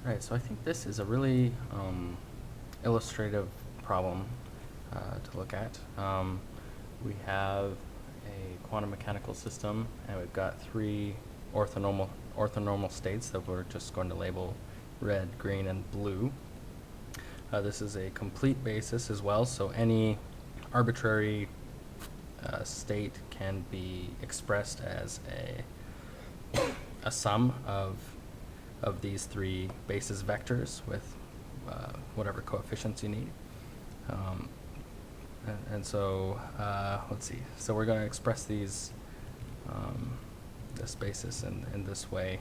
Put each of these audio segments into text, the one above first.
Right, so I think this is a really illustrative problem to look at. We have a quantum mechanical system, and we've got three orthonormal states that we're just going to label red, green, and blue. This is a complete basis as well, so any arbitrary state can be expressed as a sum of these three basis vectors with whatever coefficients you need. And so let's see. So we're going to express these this basis in this way.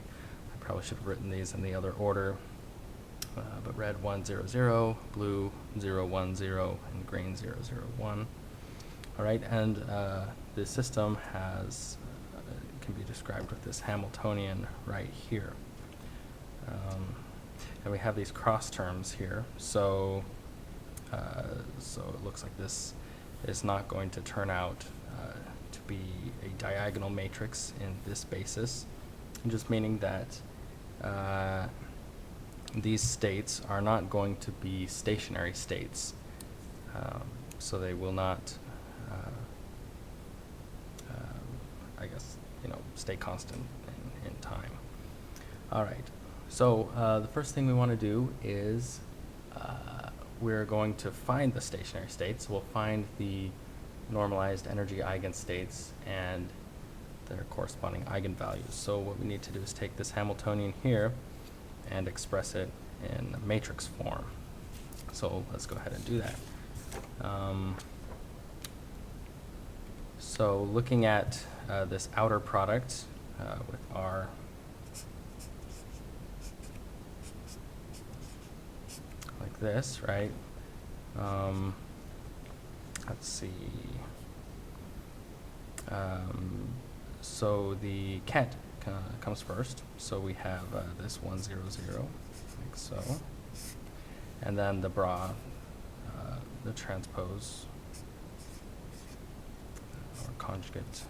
I probably should have written these in the other order. But red 1, 0, 0, blue 0, 1, 0, and green 0, 0, 1. All right, and the system has can be described with this Hamiltonian right here. And we have these cross terms here, so it looks like this is not going to turn out to be a diagonal matrix in this basis, just meaning that these states are not going to be stationary states, so they will not, I guess, stay constant in time. All right. So the first thing we want to do is we're going to find the stationary states. We'll find the normalized energy eigenstates and their corresponding eigenvalues. So what we need to do is take this Hamiltonian here and express it in matrix form. So let's go ahead and do that. So looking at this outer product with R like this, right? Let's see. So the ket comes first. So we have this 1, 0, 0, like so. And then the bra, the transpose, or conjugate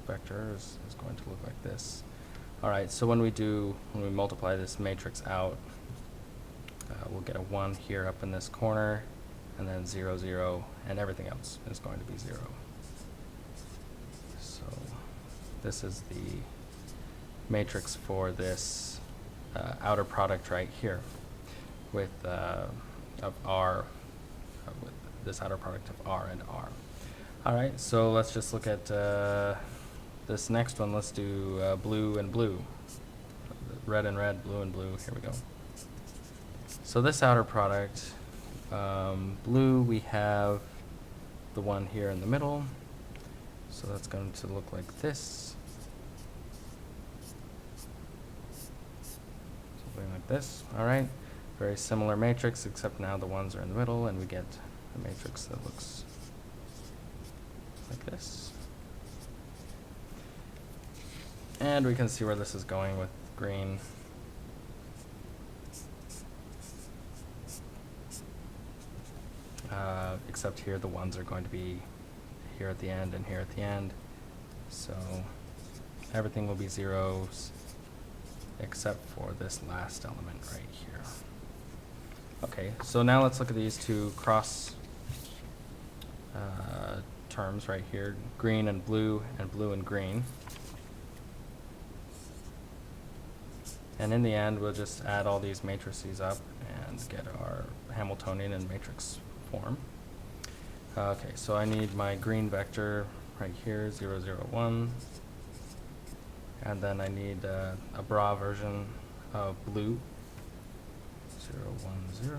vector is going to look like this. All right, so when we multiply this matrix out, we'll get a 1 here up in this corner, and then 0, 0, and everything else is going to be 0. So this is the matrix for this outer product right here with of R, with this outer product of R and R. All right, so let's just look at this next one. Let's do blue and blue. Red and red, blue and blue. Here we go. So this outer product, blue, we have the one here in the middle. So that's going to look like this. Something like this. All right. Very similar matrix, except now the ones are in the middle, and we get a matrix that looks like this. And we can see where this is going with green. Except here the ones are going to be here at the end and here at the end. So everything will be zeros except for this last element right here. Okay, so now let's look at these two cross terms right here, green and blue and green. And in the end, we'll just add all these matrices up and get our Hamiltonian in matrix form. Okay, so I need my green vector right here, 0, 0, 1. And then I need a bra version of blue, 0, 1, 0.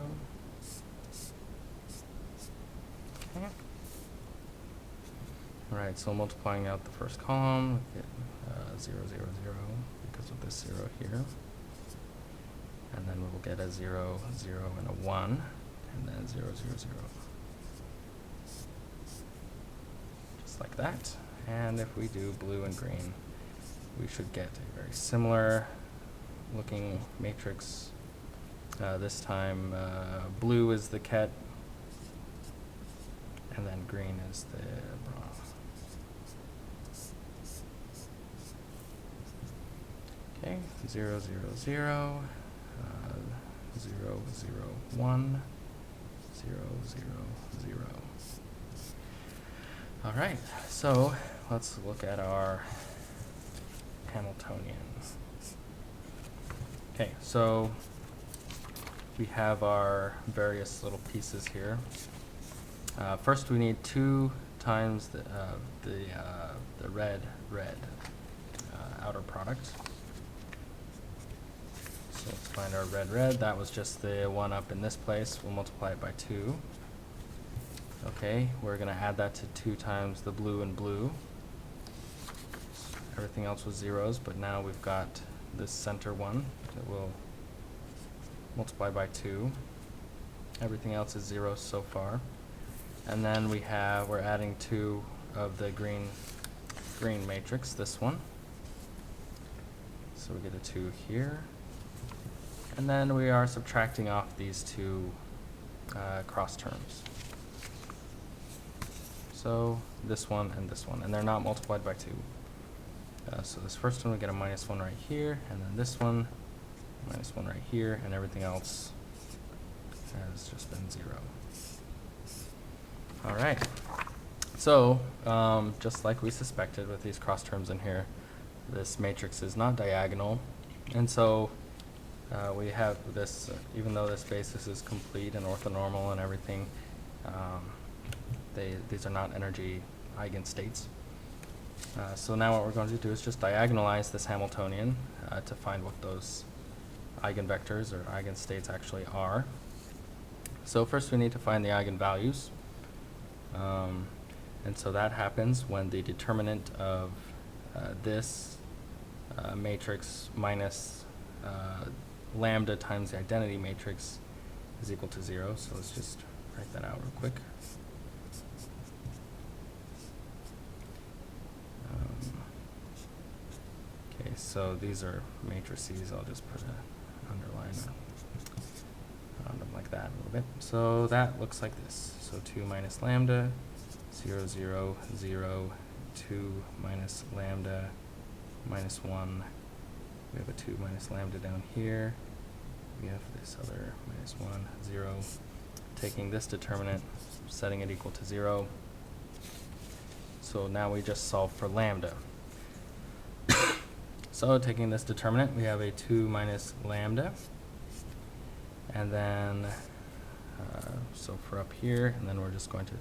Okay. All right, so multiplying out the first column, we get 0, 0, 0 because of this 0 here. And then we'll get a 0, 0, and a 1, and then 0, 0, 0. Just like that. And if we do blue and green, we should get a very similar looking matrix. This time blue is the ket, and then green is the bra. Okay, 0, 0, 0, 0, 0, 1, 0, 0, 0. All right, so let's look at our Hamiltonian. Okay, so we have our various little pieces here. First, we need 2 times the red outer product. So let's find our red. That was just the one up in this place. We'll multiply it by 2. Okay, we're going to add that to 2 times the blue and blue. Everything else was zeros, but now we've got this center one that we'll multiply by 2. Everything else is zeros so far. And then we're adding 2 of the green matrix, this one. So we get a 2 here. And then we are subtracting off these 2 cross terms. So this one, and they're not multiplied by 2. So this first one we get a -1 right here, and then this one, -1 right here, and everything else has just been 0. All right. So just like we suspected with these cross terms in here, this matrix is not diagonal, and so we have this, even though this basis is complete and orthonormal and everything, these are not energy eigenstates. So now what we're going to do is just diagonalize this Hamiltonian to find what those eigenvectors or eigenstates actually are. So first we need to find the eigenvalues. And so that happens when the determinant of this matrix minus lambda times the identity matrix is equal to 0. So let's just write that out real quick. Okay, so these are matrices. I'll just put an underline around them like that a little bit. So that looks like this. So 2 minus lambda, 0, 0, 0, 2 minus lambda, -1. We have a 2 minus lambda down here. We have this other -1, 0. Taking this determinant, setting it equal to 0. So now we just solve for lambda. So taking this determinant, we have a 2 minus lambda. And then, so for up here, and then we're just going to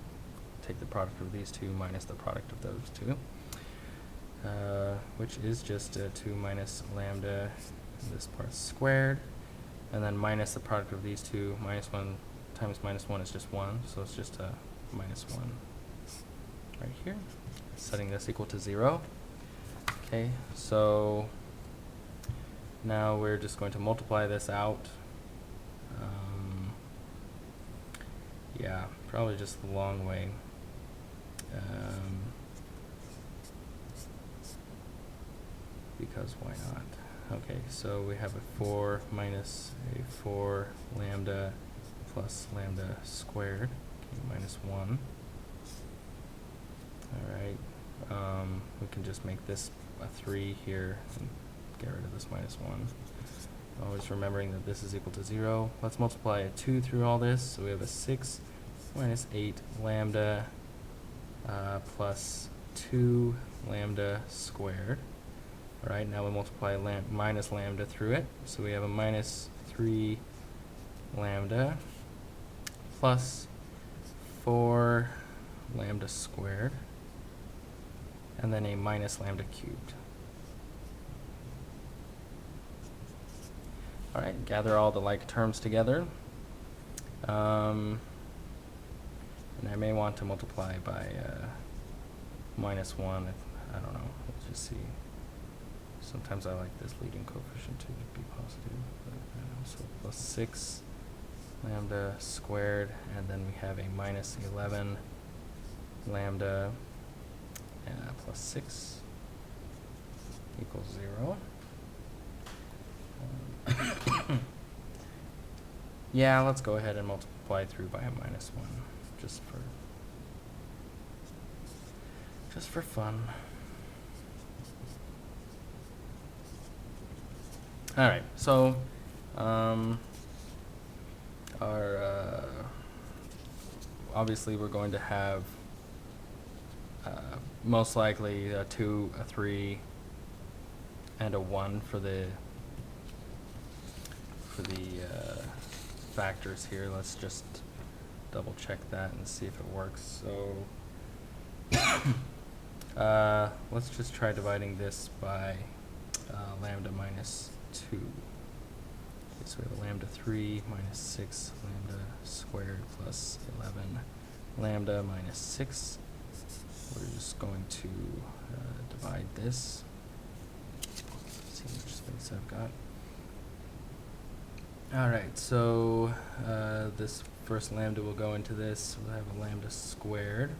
take the product of these 2 minus the product of those 2, which is just 2 minus lambda, and this part squared, and then minus the product of these 2, -1 times -1 is just 1, so it's just a -1 right here, setting this equal to 0. Okay, so now we're just going to multiply this out. Yeah, probably just the long way. Because why not? Okay, so we have a 4 minus a 4 lambda plus lambda squared, okay, -1. All right, we can just make this a 3 here and get rid of this -1. Always remembering that this is equal to 0. Let's multiply a 2 through all this. So we have a 6 minus 8 lambda plus 2 lambda squared. All right, now we multiply minus lambda through it. So we have a -3 lambda plus 4 lambda squared, and then a minus lambda cubed. All right, gather all the like terms together. And I may want to multiply by -1. I don't know. Let's just see. Sometimes I like this leading coefficient to be positive. But, so plus 6 lambda squared, and then we have a -11 lambda plus 6 equals 0. Yeah, let's go ahead and multiply through by a -1, just for fun. All right, so our obviously we're going to have most likely a 2, a 3, and a 1 for the factors here. Let's just double check that and see if it works. So let's just try dividing this by lambda minus 2. Okay, so we have a lambda 3 minus 6 lambda squared plus 11 lambda minus 6. We're just going to divide this. See which space I've got. Alright, so this first lambda will go into this. We'll have a lambda squared.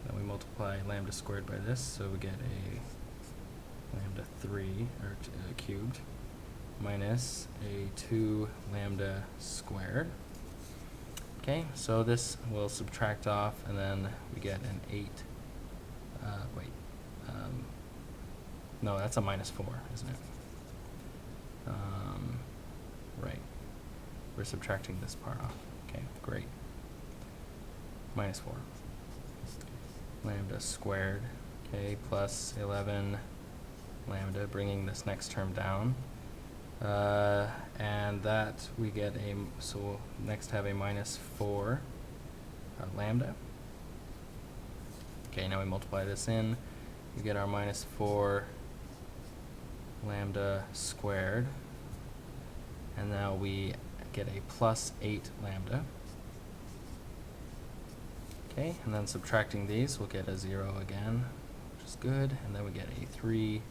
Then we multiply lambda squared by this, so we get a lambda 3, or cubed, minus a 2 lambda squared. Okay, so this will subtract off, and then we get an 8. No, that's a minus 4, isn't it? Right. We're subtracting this part off. Okay, great. Minus 4. Lambda squared, okay, plus 11 lambda, bringing this next term down. And that we get so we'll next have a minus 4 lambda. Okay, now we multiply this in. We get our minus 4 lambda squared. And now we get a plus 8 lambda. Okay, and then subtracting these, we'll get a 0 again, which is good. And then we get a 3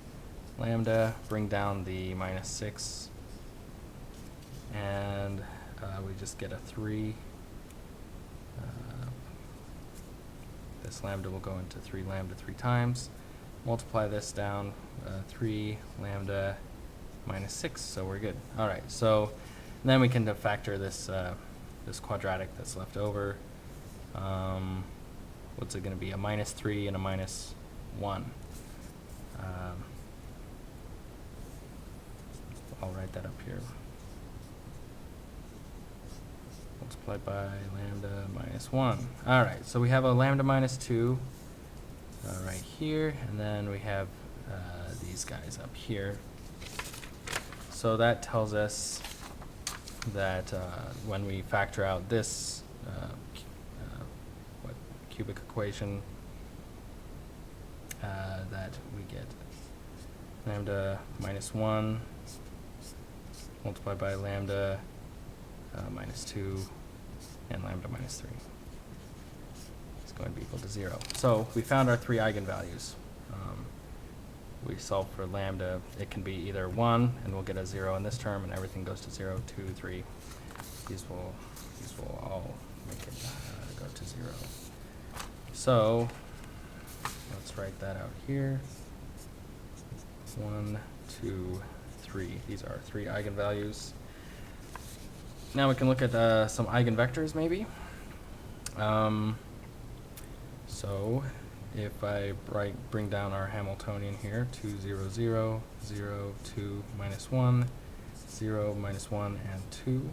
lambda, bring down the minus 6. And we just get a 3. This lambda will go into 3 lambda 3 times. Multiply this down, 3 lambda minus 6, so we're good. All right, so then we can factor this this quadratic that's left over. What's it going to be? A minus 3 and a minus 1. I'll write that up here. Multiplied by lambda minus 1. All right, so we have a lambda minus 2 right here, and then we have these guys up here. So that tells us that when we factor out this cubic equation, that we get lambda minus 1 multiplied by lambda minus 2 and lambda minus 3. It's going to be equal to 0. So we found our 3 eigenvalues. We solve for lambda. It can be either 1, and we'll get a 0 in this term, and everything goes to 0, 2, 3. These will all make it go to 0. So let's write that out here. 1, 2, 3. These are 3 eigenvalues. Now we can look at some eigenvectors, maybe. So if I bring down our Hamiltonian here, 2, 0, 0, 0, 2, minus 1, 0, minus 1, and 2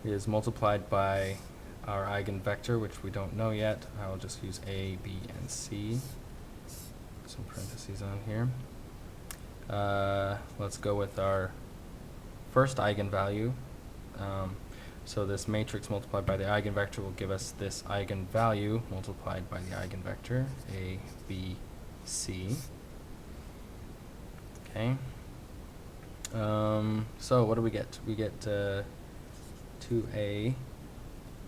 is multiplied by our eigenvector, which we don't know yet. I'll just use A, B, and C. Some parentheses on here. Let's go with our first eigenvalue. So this matrix multiplied by the eigenvector will give us this eigenvalue multiplied by the eigenvector, A, B, C. Okay. So what do we get? We get 2A.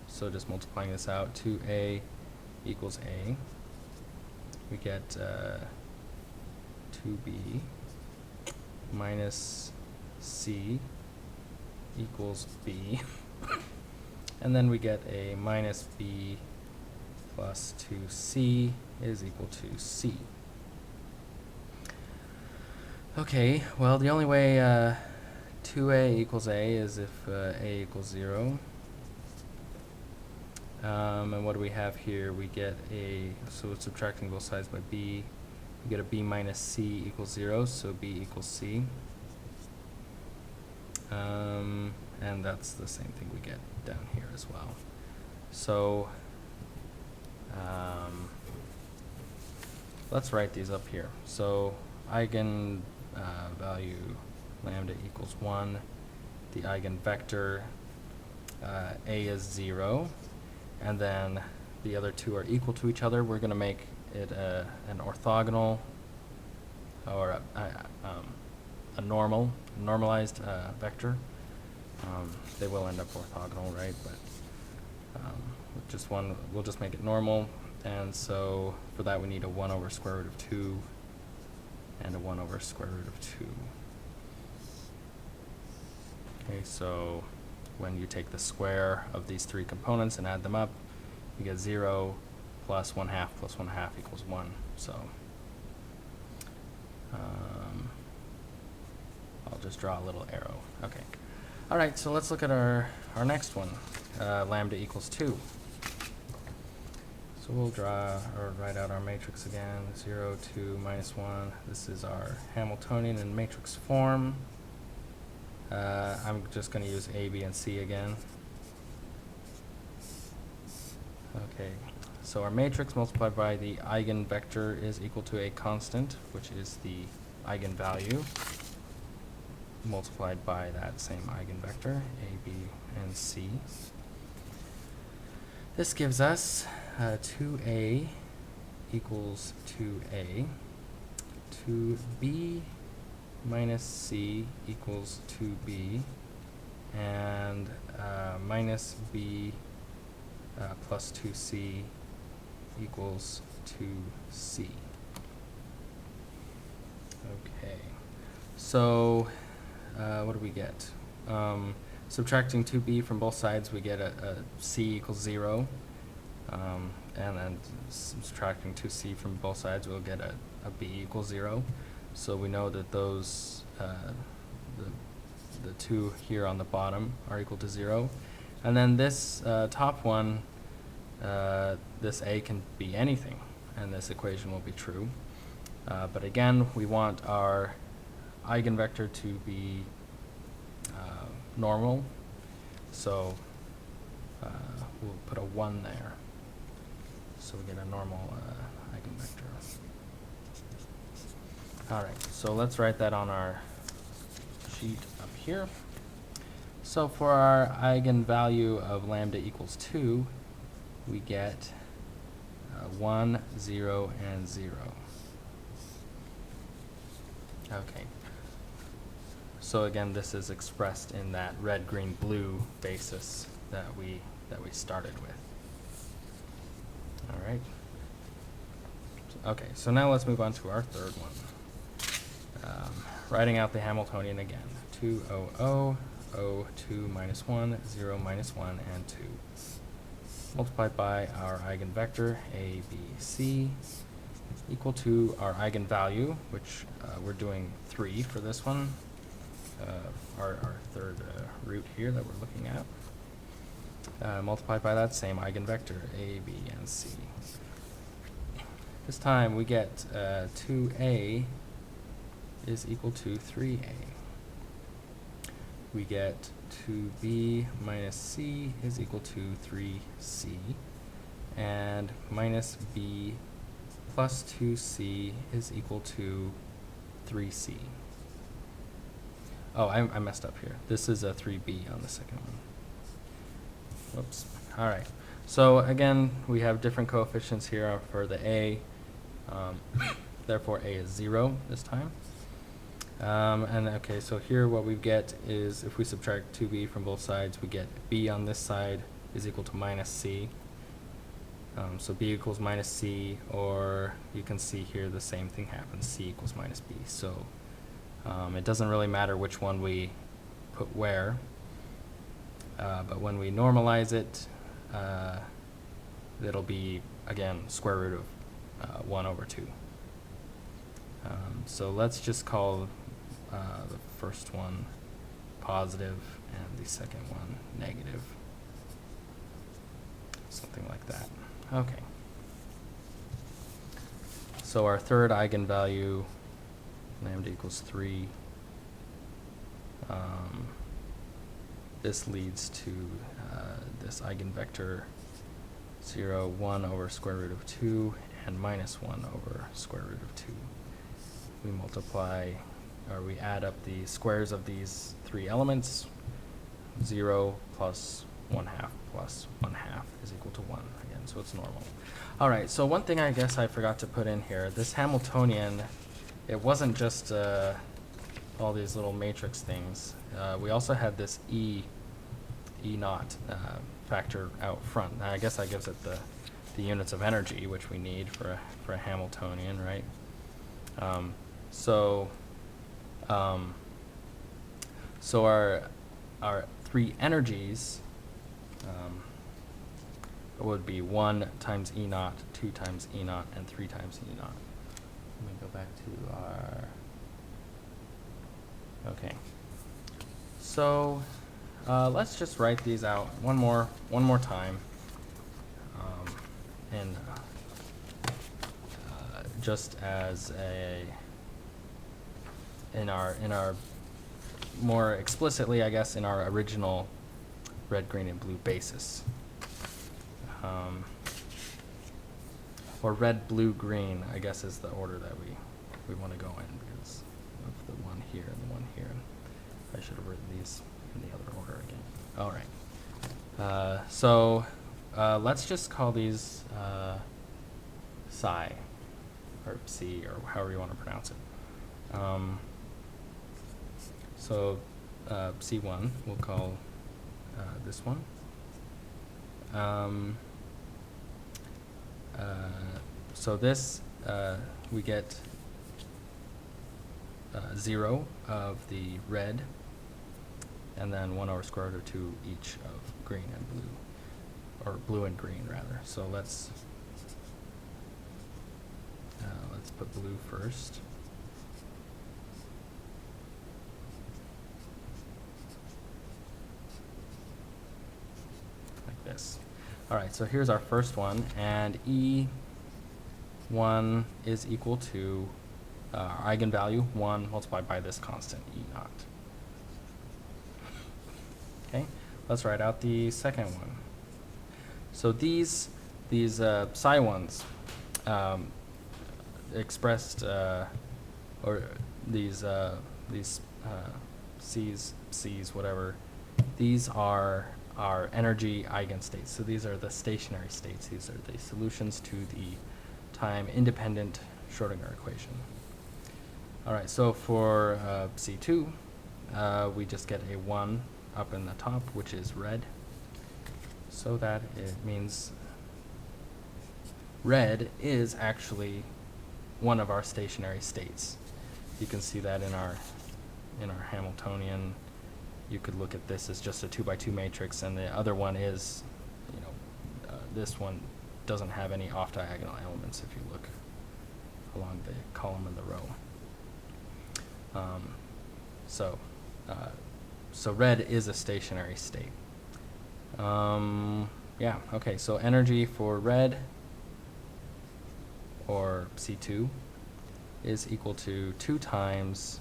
So just multiplying this out, 2A equals A. We get 2B minus C equals B. And then we get a minus B plus 2C is equal to C. Okay, well, the only way 2A equals A is if A equals 0. And what do we have here? We get so it's subtracting both sides by B. We get a B minus C equals 0, so B equals C. And that's the same thing we get down here as well. So let's write these up here. So eigen value lambda equals 1. The eigenvector A is 0. And then the other two are equal to each other. We're going to make it an orthogonal or a normalized vector. They will end up orthogonal, right? But with just one, we'll just make it normal. And so for that, we need a 1 over square root of 2 and a 1 over square root of 2. Okay, so when you take the square of these three components and add them up, you get 0 plus 1/2 plus 1/2 equals 1. So I'll just draw a little arrow. Okay. All right, so let's look at our next one, lambda equals 2. So we'll draw or write out our matrix again, 0, 2, minus 1. This is our Hamiltonian in matrix form. I'm just going to use A, B, and C again. Okay, so our matrix multiplied by the eigenvector is equal to a constant, which is the eigenvalue, multiplied by that same eigenvector, A, B, and C. This gives us 2A equals 2A, 2B minus C equals 2B, and minus B plus 2C equals 2C. Okay, so what do we get? Subtracting 2b from both sides, we get a c equals 0. And then subtracting 2c from both sides, we'll get a b equals 0. So we know that those, the two here on the bottom are equal to 0. And then this top one, this a can be anything, and this equation will be true. But again, we want our eigenvector to be normal, so we'll put a 1 there. So we get a normal eigenvector. All right, so let's write that on our sheet up here. So for our eigenvalue of lambda equals 2, we get 1, 0, and 0. Okay. So again, this is expressed in that red, green, blue basis that we started with. All right. Okay, so now let's move on to our third one. Writing out the Hamiltonian again. 2, 0, 0, 0, 2, minus 1, 0, minus 1, and 2. Multiplied by our eigenvector, A, B, C, equal to our eigenvalue, which we're doing 3 for this one. Our third root here that we're looking at, multiplied by that same eigenvector, A, B, and C. This time we get 2A is equal to 3A. We get 2B minus C is equal to 3C, and minus B plus 2C is equal to 3C. Oh, I messed up here. This is a 3b on the second one. Whoops. All right. So again, we have different coefficients here for the a. Therefore, a is 0 this time. And okay, so here what we get is if we subtract 2b from both sides, we get b on this side is equal to minus c. So b equals minus c, or you can see here the same thing happens. C equals minus b. So it doesn't really matter which one we put where, but when we normalize it, it'll be, again, square root of 1 over 2. So let's just call the first one positive and the second one negative. Something like that. Okay. So our third eigenvalue, lambda equals 3, this leads to this eigenvector 0, 1 over square root of 2, and minus 1 over square root of 2. We multiply, or we add up the squares of these three elements. 0 plus 1/2 plus 1/2 is equal to 1 again, so it's normal. All right, so one thing I guess I forgot to put in here, this Hamiltonian, it wasn't just all these little matrix things. We also had this E naught factor out front. Now, I guess that gives it the units of energy, which we need for a Hamiltonian, right? So our three energies would be 1 times E naught, 2 times E naught, and 3 times E naught. Let me go back to our... Okay. So let's just write these out one more time, and just as in our more explicitly, I guess, in our original red, green, and blue basis, or red, blue, green, I guess, is the order that we want to go in because of the one here and the one here. I should have written these in the other order again. All right. So let's just call these psi, or psi, or however you want to pronounce it. So C1 we'll call this one. So this we get 0 of the red, and then 1 over square root of 2 each of green and blue, or blue and green rather. So let's put blue first. Like this. All right, so here's our first one, and E1 is equal to our eigenvalue 1 multiplied by this constant E naught. Okay, let's write out the second one. So these psi ones expressed, or these C's, whatever, these are our energy eigenstates. So these are the stationary states. These are the solutions to the time-independent Schrodinger equation. All right, so for C2, we just get a 1 up in the top, which is red. So that it means red is actually one of our stationary states. You can see that in our Hamiltonian. You could look at this as just a 2x2 matrix, and the other one is, this one doesn't have any off-diagonal elements if you look along the column and the row. So red is a stationary state. Yeah, okay, so energy for red, or C2, is equal to 2 times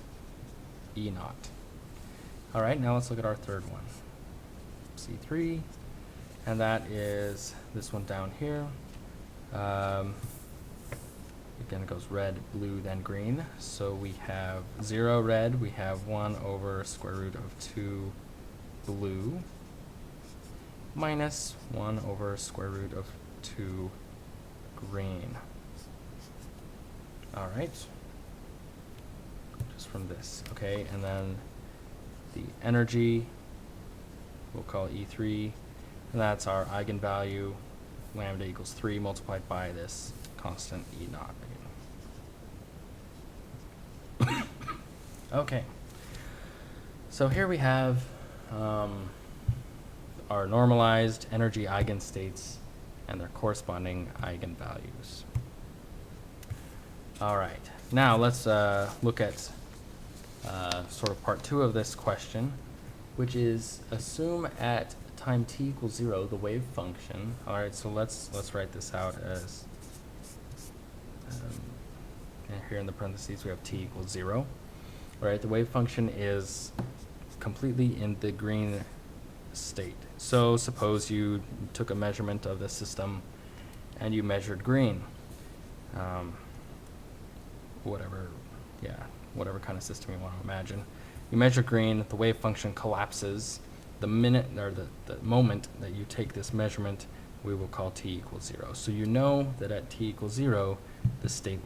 E naught. All right, now let's look at our third one, C3, and that is this one down here. Again, it goes red, blue, then green. So we have 0 red, we have 1 over square root of 2 blue, minus 1 over square root of 2 green. All right, just from this, okay, and then the energy we'll call E3, and that's our eigenvalue, lambda equals 3 multiplied by this constant E naught again. Okay, so here we have our normalized energy eigenstates and their corresponding eigenvalues. All right, now let's look at sort of part 2 of this question, which is assume at time t equals 0 the wave function. All right, so let's write this out as and here in the parentheses we have t equals 0. All right, the wave function is completely in the green state. So suppose you took a measurement of the system and you measured green. Whatever kind of system you want to imagine. You measure green, the wave function collapses. The minute or the moment that you take this measurement, we will call t equals 0. So you know that at t equals 0, the state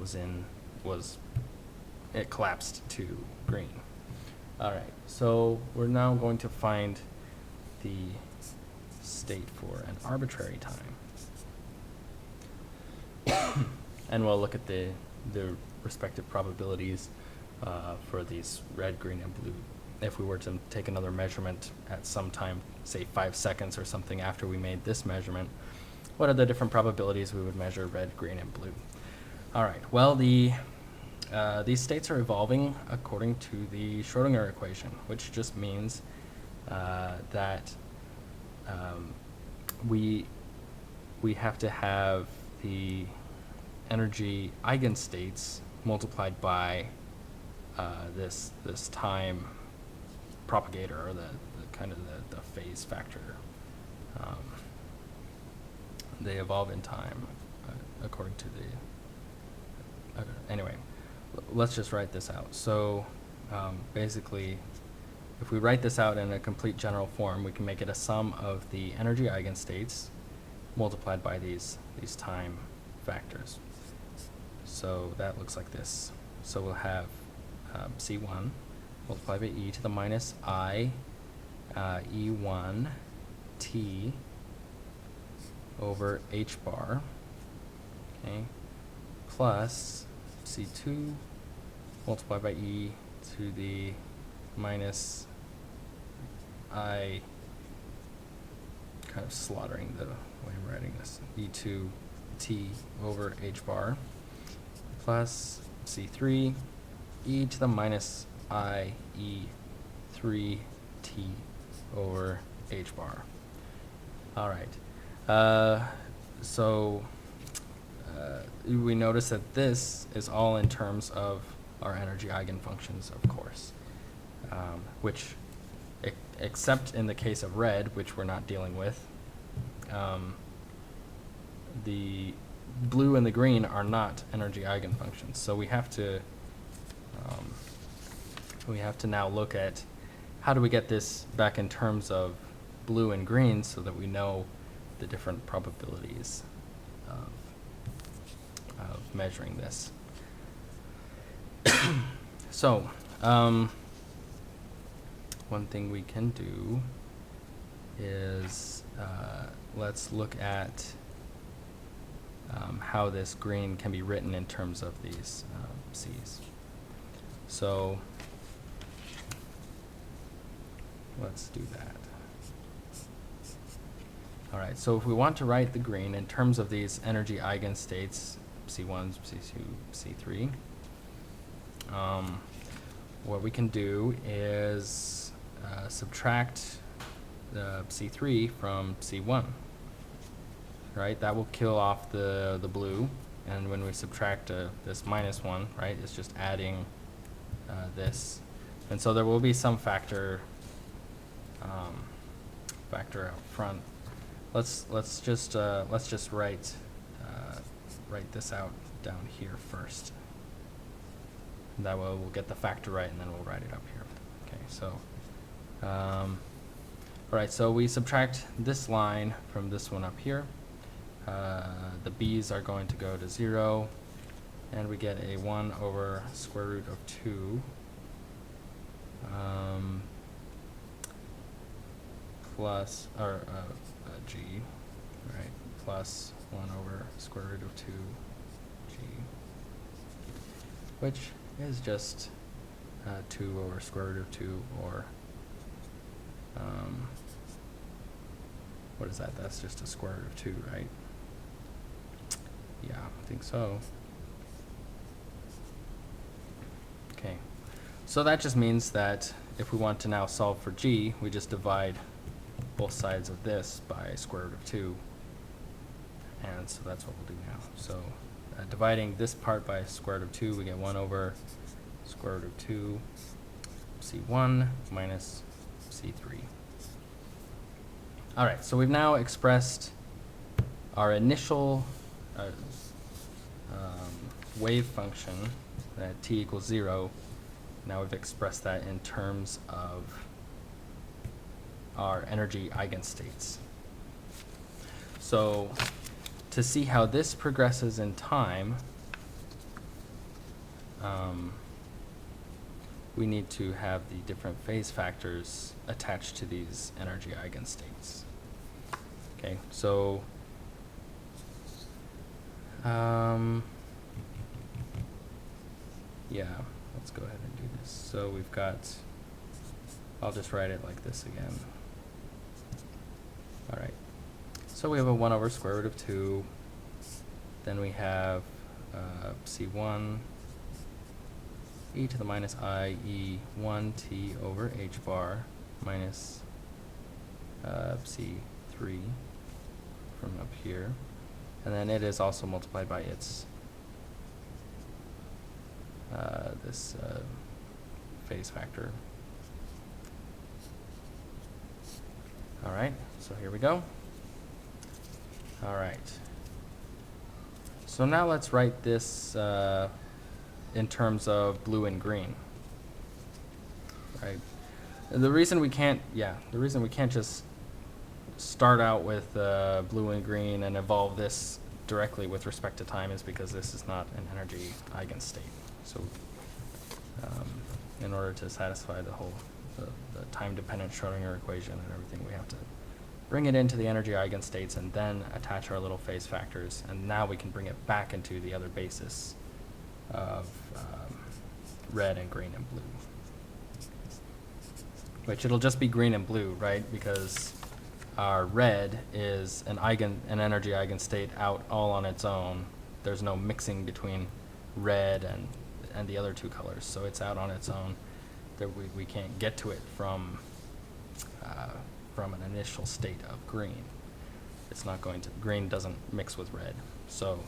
it collapsed to green. All right, so we're now going to find the state for an arbitrary time. And we'll look at the respective probabilities for these red, green, and blue. If we were to take another measurement at some time, say 5 seconds or something after we made this measurement, what are the different probabilities we would measure red, green, and blue? All right, well, these states are evolving according to the Schrodinger equation, which just means that we have to have the energy eigenstates multiplied by this time propagator, or the phase factor. They evolve in time according to the. Anyway, let's just write this out. So basically, if we write this out in a complete general form, we can make it a sum of the energy eigenstates multiplied by these time factors. So that looks like this. So we'll have C1 multiplied by e to the minus I E1 t over h bar, okay, plus C2 multiplied by e to the minus I, kind of slaughtering the way I'm writing this, E2 t over h bar, plus C3 e to the minus I E3 t over h bar. All right. So we notice that this is all in terms of our energy eigenfunctions, of course, which, except in the case of red, which we're not dealing with, the blue and the green are not energy eigenfunctions. So we have to now look at how do we get this back in terms of blue and green so that we know the different probabilities of measuring this. So one thing we can do is let's look at how this green can be written in terms of these C's. So let's do that. All right, so if we want to write the green in terms of these energy eigenstates, C1, C2, C3, what we can do is subtract the C3 from C1. Right, that will kill off the blue, and when we subtract this minus 1, right, it's just adding this, and so there will be some factor out front. Let's just write this out down here first. That way we'll get the factor right, and then we'll write it up here. Okay, so all right, so we subtract this line from this one up here. The b's are going to go to 0, and we get a 1 over square root of 2 plus, or g, right, plus 1 over square root of 2g, which is just 2 over square root of 2, or what is that? That's just a square root of 2, right? Yeah, I think so. Okay, so that just means that if we want to now solve for g, we just divide both sides of this by square root of 2, and so that's what we'll do now. So dividing this part by square root of 2, we get 1 over square root of 2 C1 minus C3. All right, so we've now expressed our initial wave function at t equals 0. Now we've expressed that in terms of our energy eigenstates. So to see how this progresses in time, we need to have the different phase factors attached to these energy eigenstates. Okay, so yeah, let's go ahead and do this. So we've got, I'll just write it like this again. All right, so we have a 1 over square root of 2. Then we have C1 e to the minus I e 1t over h bar minus C3 from up here. And then it is also multiplied by its this phase factor. All right, so here we go. All right. So now let's write this in terms of blue and green. Right. The reason we can't just start out with blue and green and evolve this directly with respect to time is because this is not an energy eigenstate. So in order to satisfy the time-dependent Schrodinger equation and everything, we have to bring it into the energy eigenstates and then attach our little phase factors, and now we can bring it back into the other basis of red and green and blue. Which it'll just be green and blue, right? Because our red is an energy eigenstate out all on its own. There's no mixing between red and the other two colors, so it's out on its own. We can't get to it from an initial state of green. It's not going to, green doesn't mix with red, so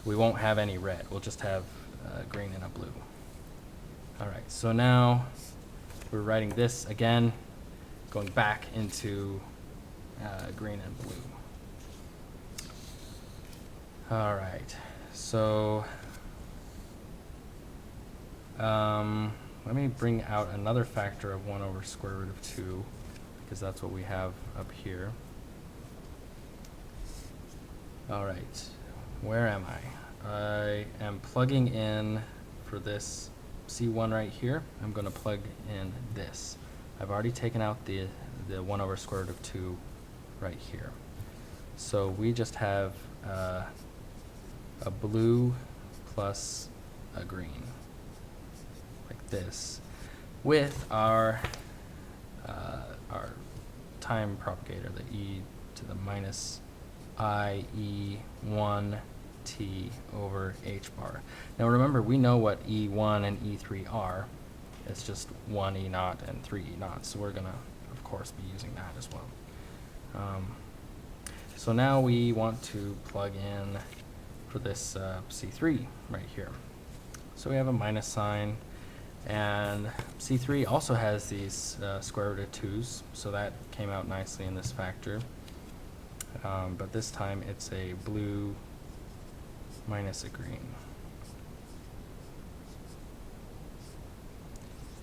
we won't have any red. We'll just have green and a blue. All right, so now we're writing this again, going back into green and blue. All right, so let me bring out another factor of 1 over square root of 2, because that's what we have up here. All right, where am I? I am plugging in for this C1 right here. I'm going to plug in this. I've already taken out the 1 over square root of 2 right here. So we just have a blue plus a green, like this, with our time propagator, the e to the minus I e 1 t over h bar. Now remember, we know what E1 and E3 are. It's just 1 E naught and 3 E naught, so we're going to, of course, be using that as well. So now we want to plug in for this C3 right here. So we have a minus sign, and C3 also has these square root of 2's, so that came out nicely in this factor. But this time it's a blue minus a green.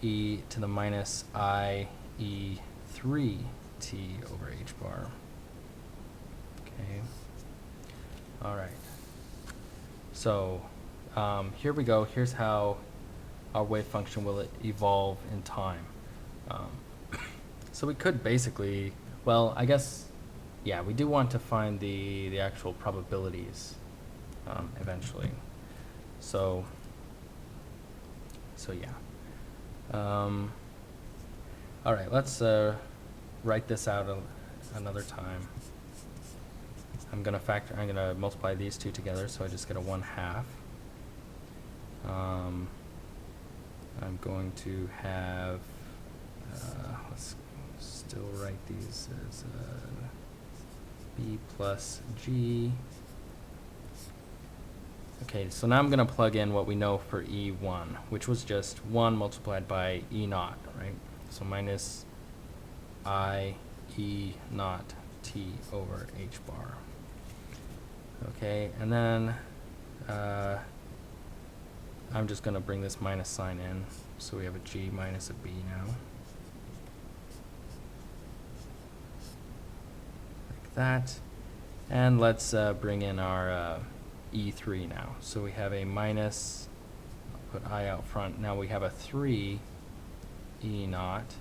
E to the minus I E3 t over h bar. Okay. All right. So here we go. Here's how our wave function will evolve in time. So we could basically, well, I guess, yeah, we do want to find the actual probabilities eventually. So yeah. All right, let's write this out another time. I'm gonna multiply these two together, so I just get a 1/2. I'm going to have, let's still write these as b plus g. Okay, so now I'm going to plug in what we know for E1, which was just 1 multiplied by E naught, right? So minus I E naught t over h bar. Okay, and then I'm just going to bring this minus sign in, so we have a g minus a b now. Like that. And let's bring in our E3 now. So we have a minus, I'll put I out front. Now we have a 3 E naught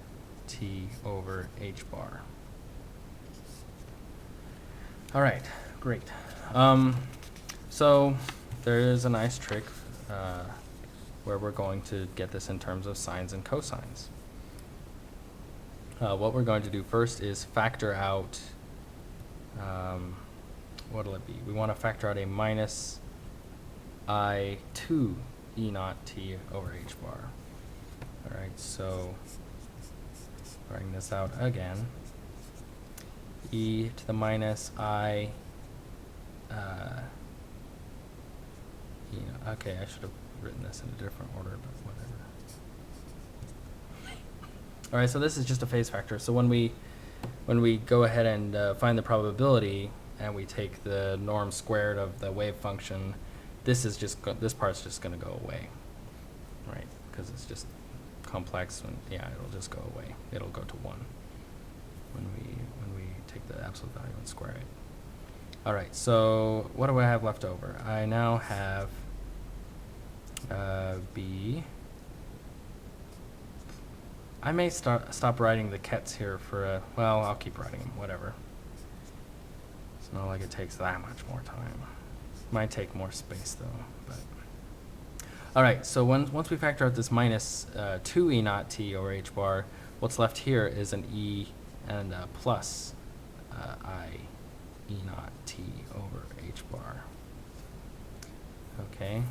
t over h bar. All right, great. So there is a nice trick where we're going to get this in terms of sines and cosines. What we're going to do first is factor out, what'll it be? We want to factor out a minus I2 E naught t over h bar. All right, so writing this out again, e to the minus I, okay, I should have written this in a different order, but whatever. All right, so this is just a phase factor. So when we go ahead and find the probability and we take the norm squared of the wave function, this part's just going to go away, right? Because it's just complex, and yeah, it'll just go away. It'll go to 1 when we take the absolute value and square it. All right, so what do I have left over? I now have b. I may stop writing the kets here for a, well, I'll keep writing them, whatever. It's not like it takes that much more time. Might take more space though, but. All right, so once we factor out this minus 2 E naught t over h bar, what's left here is an E and a plus I E naught t over h bar. Okay,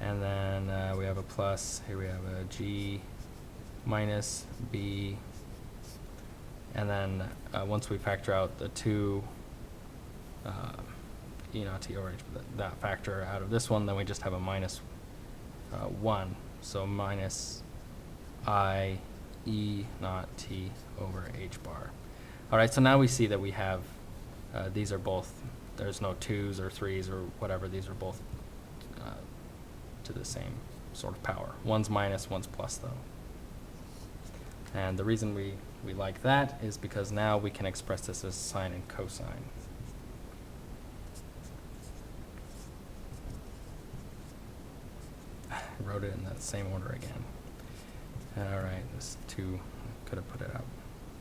and then we have a plus, here we have a G minus B, and then once we factor out the 2 E naught t over h, that factor out of this one, then we just have a minus 1, so minus I E naught t over h bar. All right, so now we see that we have, these are both, there's no 2s or 3s or whatever, these are both to the same sort of power. One's minus, one's plus though. And the reason we like that is because now we can express this as sine and cosine. I wrote it in that same order again. All right, this 2, could have put it out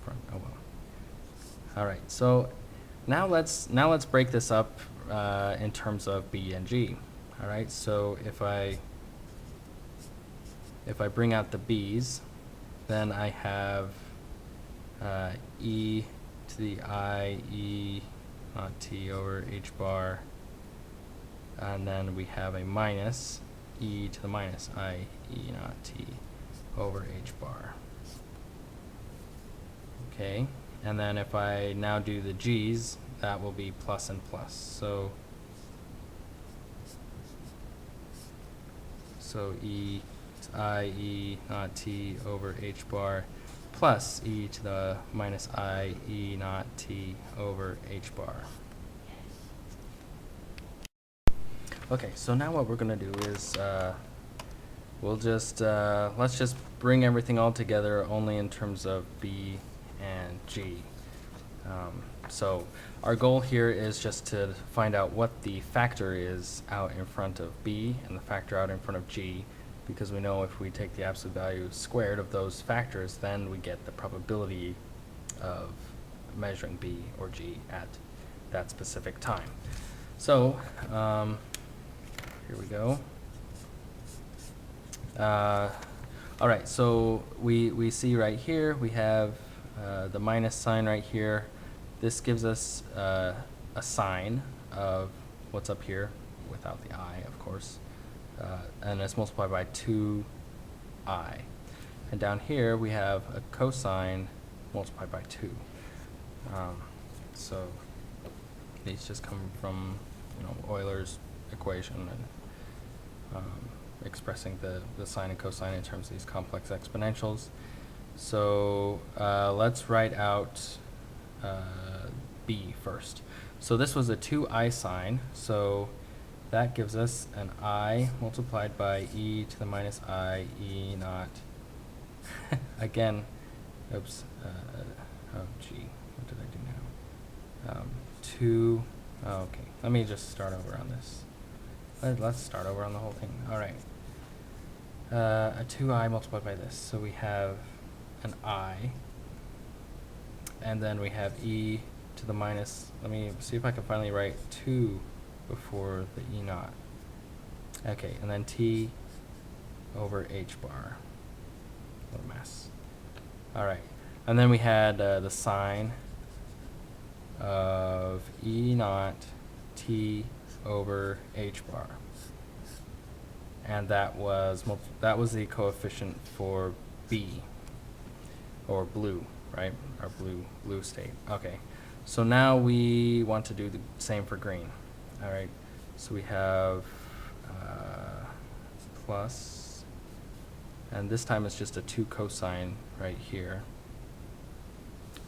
front. Oh well. All right, so now let's break this up in terms of b and g. All right, so if I bring out the b's, then I have e to the I E naught t over h bar, and then we have a minus e to the minus I E naught t over h bar. Okay, and then if I now do the g's, that will be plus and plus. So e to I E naught t over h bar plus e to the minus I E naught t over h bar. Okay, so now what we're going to do is we'll just, let's just bring everything all together only in terms of b and g. So our goal here is just to find out what the factor is out in front of b and the factor out in front of g, because we know if we take the absolute value squared of those factors, then we get the probability of measuring b or g at that specific time. So here we go. All right, so we see right here we have the minus sign right here. This gives us a sine of what's up here without the I, of course, and it's multiplied by 2i. And down here we have a cosine multiplied by 2. So these just come from Euler's equation and expressing the sine and cosine in terms of these complex exponentials. So let's write out B first. So this was a 2I sign, so that gives us an I multiplied by e to the minus I e naught. Again, oops, oh gee, what did I do now? 2, oh, okay, let me just start over on this. Let's start over on the whole thing. All right. A 2I multiplied by this. So we have an I, and then we have e to the minus, let me see if I can finally write 2 before the e naught. Okay, and then t over h bar. What a mess. All right, and then we had the sign of e naught t over h bar, and that was the coefficient for B, or blue, right? Our blue state. Okay, so now we want to do the same for green. All right, so we have plus, and this time it's just a 2 cosine right here.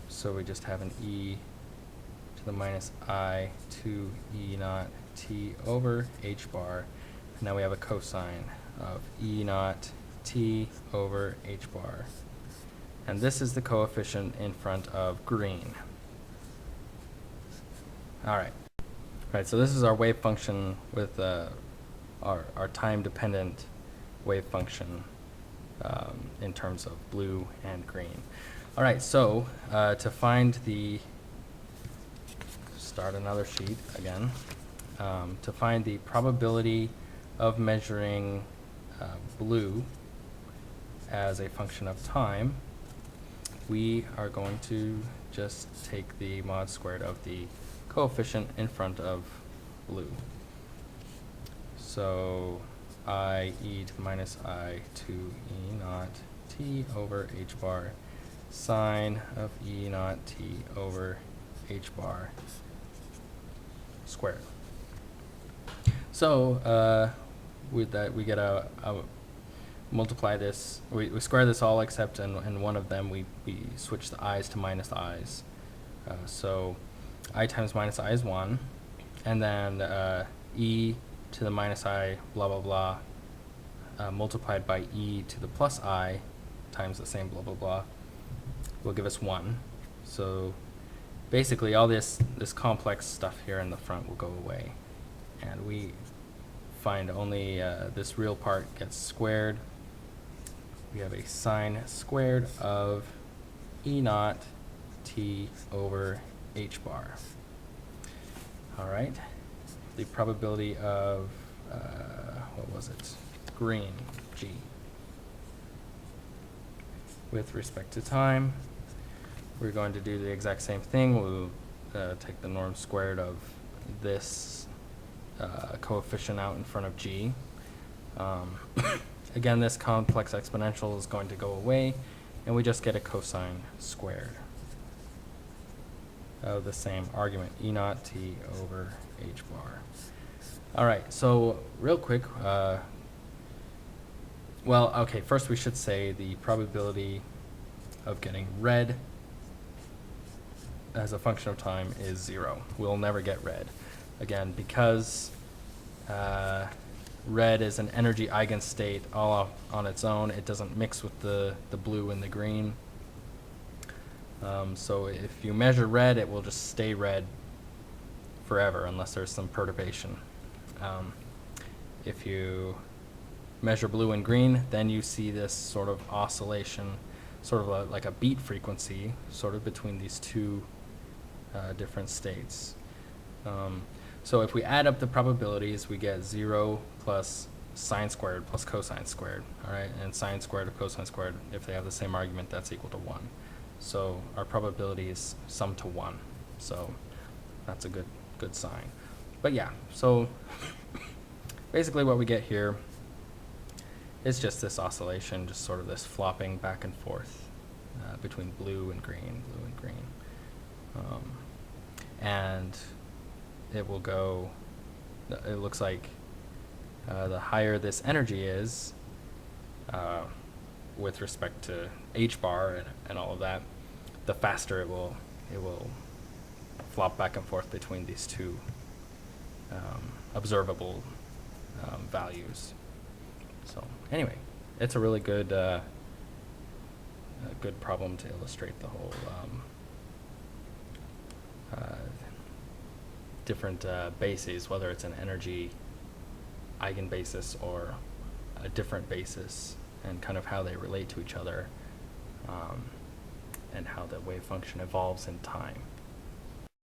So we just have an e to the minus I 2 e naught t over h bar. And now we have a cosine of e naught t over h bar. And this is the coefficient in front of green. All right. Right, so this is our wave function with our time-dependent wave function in terms of blue and green. All right, so to find start another sheet again, to find the probability of measuring blue as a function of time, we are going to just take the mod squared of the coefficient in front of blue. So I e to the minus I 2 e naught t over h bar sine of e naught t over h bar squared. So with that we get a multiply this, we square this all except in one of them we switch the i's to minus i's. So I times minus I is 1, and then e to the minus I blah blah blah multiplied by e to the plus I times the same blah blah blah will give us 1. So basically all this complex stuff here in the front will go away, and we find only this real part gets squared. We have a sine squared of e naught t over h bar. All right, the probability of, what was it? Green, G. With respect to time, we're going to do the exact same thing. We'll take the norm squared of this coefficient out in front of G. Again, this complex exponential is going to go away, and we just get a cosine squared of the same argument, e naught t over h bar. All right, so real quick, well, okay, first we should say the probability of getting red as a function of time is 0. We'll never get red. Again, because red is an energy eigenstate all on its own. It doesn't mix with the blue and the green. So if you measure red, it will just stay red forever unless there's some perturbation. If you measure blue and green, then you see this sort of oscillation, sort of like a beat frequency, sort of between these two different states. So if we add up the probabilities, we get 0 plus sine squared plus cosine squared, all right? And sine squared or cosine squared, if they have the same argument, that's equal to 1. So our probability is sum to 1. So that's a good sign. But yeah, so basically what we get here is just this oscillation, just sort of this flopping back and forth between blue and green, blue and green. And it will go, it looks like the higher this energy is with respect to h bar and all of that, the faster it will it will flop back and forth between these two observable values. So anyway, it's a really good good problem to illustrate the whole different bases, whether it's an energy eigenbasis or a different basis, and kind of how they relate to each other, and how the wave function evolves in time.